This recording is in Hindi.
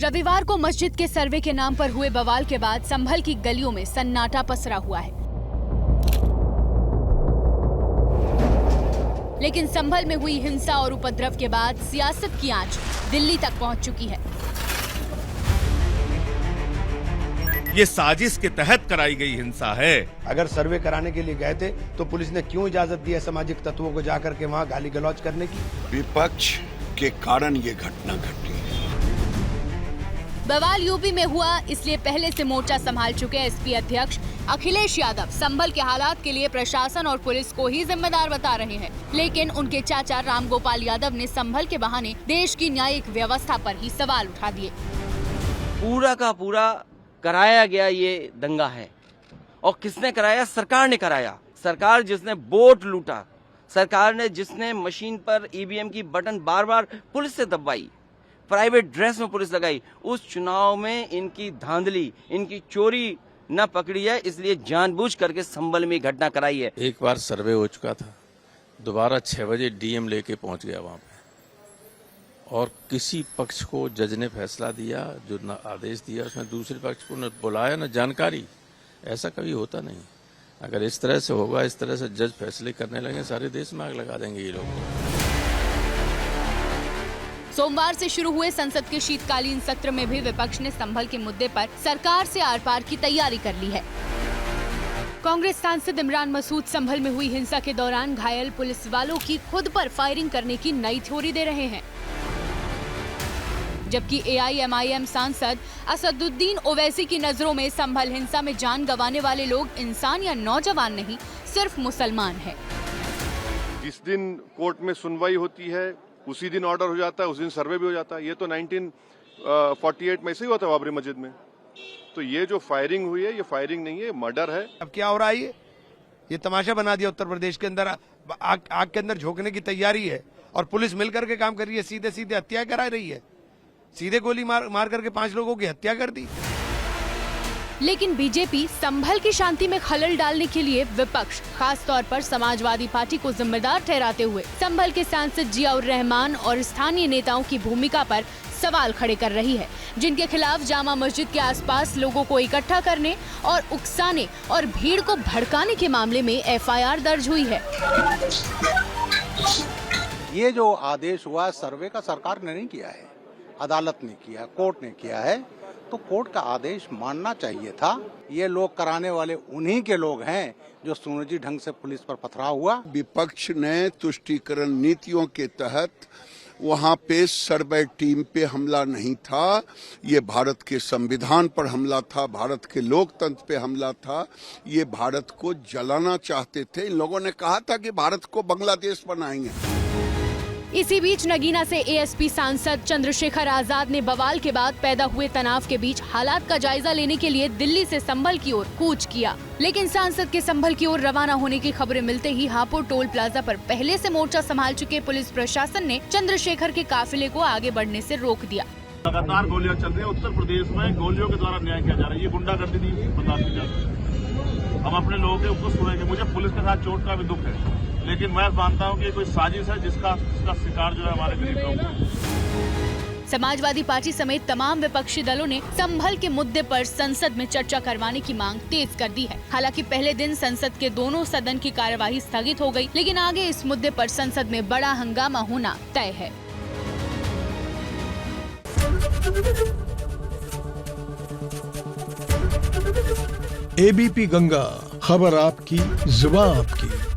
रविवार को मस्जिद के सर्वे के नाम पर हुए बवाल के बाद संभल की गलियों में सन्नाटा पसरा हुआ है। लेकिन संभल में हुई हिंसा और उपद्रव के बाद सियासत की आंच दिल्ली तक पहुंच चुकी है। ये साजिश के तहत कराई गई हिंसा है। अगर सर्वे कराने के लिए गए थे तो पुलिस ने क्यों इजाजत दी असामाजिक तत्वों को जाकर के वहाँ गाली गलौज करने की? विपक्ष के कारण ये घटना घटी है। बवाल यूपी में हुआ, इसलिए पहले से मोर्चा संभाल चुके एसपी अध्यक्ष अखिलेश यादव संभल के हालात के लिए प्रशासन और पुलिस को ही जिम्मेदार बता रहे हैं। लेकिन उनके चाचा रामगोपाल यादव ने संभल के बहाने देश की न्यायिक व्यवस्था पर ही सवाल उठा दिए। पूरा का पूरा कराया गया ये दंगा है, और किसने कराया? सरकार ने कराया। सरकार जिसने वोट लूटा, सरकार ने जिसने मशीन पर ईवीएम की बटन बार बार पुलिस से दबाई, प्राइवेट ड्रेस में पुलिस लगाई, उस चुनाव में इनकी धांधली, इनकी चोरी न पकड़ी है, इसलिए जानबूझ करके संभल में घटना कराई है। एक बार सर्वे हो चुका था, दोबारा 6 बजे डीएम लेके पहुंच गया वहां पे, और किसी पक्ष को जज ने फैसला दिया, जो न आदेश दिया उसमें दूसरे पक्ष को न बुलाया न जानकारी। ऐसा कभी होता नहीं। अगर इस तरह से होगा, इस तरह से जज फैसले करने लगे, सारे देश में आग लगा देंगे ये लोग। सोमवार से शुरू हुए संसद के शीतकालीन सत्र में भी विपक्ष ने संभल के मुद्दे पर सरकार से आर पार की तैयारी कर ली है। कांग्रेस सांसद इमरान मसूद संभल में हुई हिंसा के दौरान घायल पुलिस वालों की खुद पर फायरिंग करने की नई थ्योरी दे रहे हैं, जबकि एआईएमआईएम सांसद असदुद्दीन ओवैसी की नजरों में संभल हिंसा में जान गंवाने वाले लोग इंसान या नौजवान नहीं, सिर्फ मुसलमान हैं। जिस दिन कोर्ट में सुनवाई होती है उसी दिन ऑर्डर हो जाता है, उस दिन सर्वे भी हो जाता है। ये तो 1948 में ऐसे ही हुआ था बाबरी मस्जिद में। तो ये जो फायरिंग हुई है, ये फायरिंग नहीं है, ये मर्डर है। अब क्या हो रहा है? ये तमाशा बना दिया उत्तर प्रदेश के अंदर। आग के अंदर झोंकने की तैयारी है और पुलिस मिलकर के काम कर रही है। सीधे सीधे हत्या करा रही है, सीधे गोली मार करके 5 लोगों की हत्या कर दी। लेकिन बीजेपी संभल की शांति में खलल डालने के लिए विपक्ष, खास तौर पर समाजवादी पार्टी को जिम्मेदार ठहराते हुए संभल के सांसद जियाउर रहमान और स्थानीय नेताओं की भूमिका पर सवाल खड़े कर रही है, जिनके खिलाफ जामा मस्जिद के आसपास लोगों को इकट्ठा करने और उकसाने और भीड़ को भड़काने के मामले में एफआईआर दर्ज हुई है। ये जो आदेश हुआ सर्वे का सरकार ने नहीं किया है, अदालत ने किया, कोर्ट ने किया है, तो कोर्ट का आदेश मानना चाहिए था। ये लोग कराने वाले उन्हीं के लोग हैं जो सुनियोजित ढंग से पुलिस पर पथराव हुआ। विपक्ष ने तुष्टीकरण नीतियों के तहत वहां पे सर्वे टीम पे हमला नहीं था, ये भारत के संविधान पर हमला था, भारत के लोकतंत्र पे हमला था। ये भारत को जलाना चाहते थे। इन लोगों ने कहा था कि भारत को बांग्लादेश बनाएंगे। इसी बीच नगीना से एएसपी सांसद चंद्रशेखर आजाद ने बवाल के बाद पैदा हुए तनाव के बीच हालात का जायजा लेने के लिए दिल्ली से संभल की ओर कूच किया। लेकिन सांसद के संभल की ओर रवाना होने की खबरें मिलते ही हापुड़ टोल प्लाजा पर पहले से मोर्चा संभाल चुके पुलिस प्रशासन ने चंद्रशेखर के काफिले को आगे बढ़ने से रोक दिया। लगातार गोलियां चल रही है। उत्तर प्रदेश में गोलियों के द्वारा न्याय किया जा रहा है। ये गुंडागर्दी नहीं बर्दाश्त की जाती। हम अपने लोगों के ऊपर सुनेंगे। मुझे पुलिस के साथ चोट का भी दुख है, लेकिन मैं मानता हूं कि कोई साजिश है जिसका शिकार जो है हमारे गरीब लोग। समाजवादी पार्टी समेत तमाम विपक्षी दलों ने संभल के मुद्दे पर संसद में चर्चा करवाने की मांग तेज कर दी है। हालांकि पहले दिन संसद के दोनों सदन की कार्यवाही स्थगित हो गई, लेकिन आगे इस मुद्दे पर संसद में बड़ा हंगामा होना तय है। एबीपी गंगा, खबर आपकी, जुबान आपकी।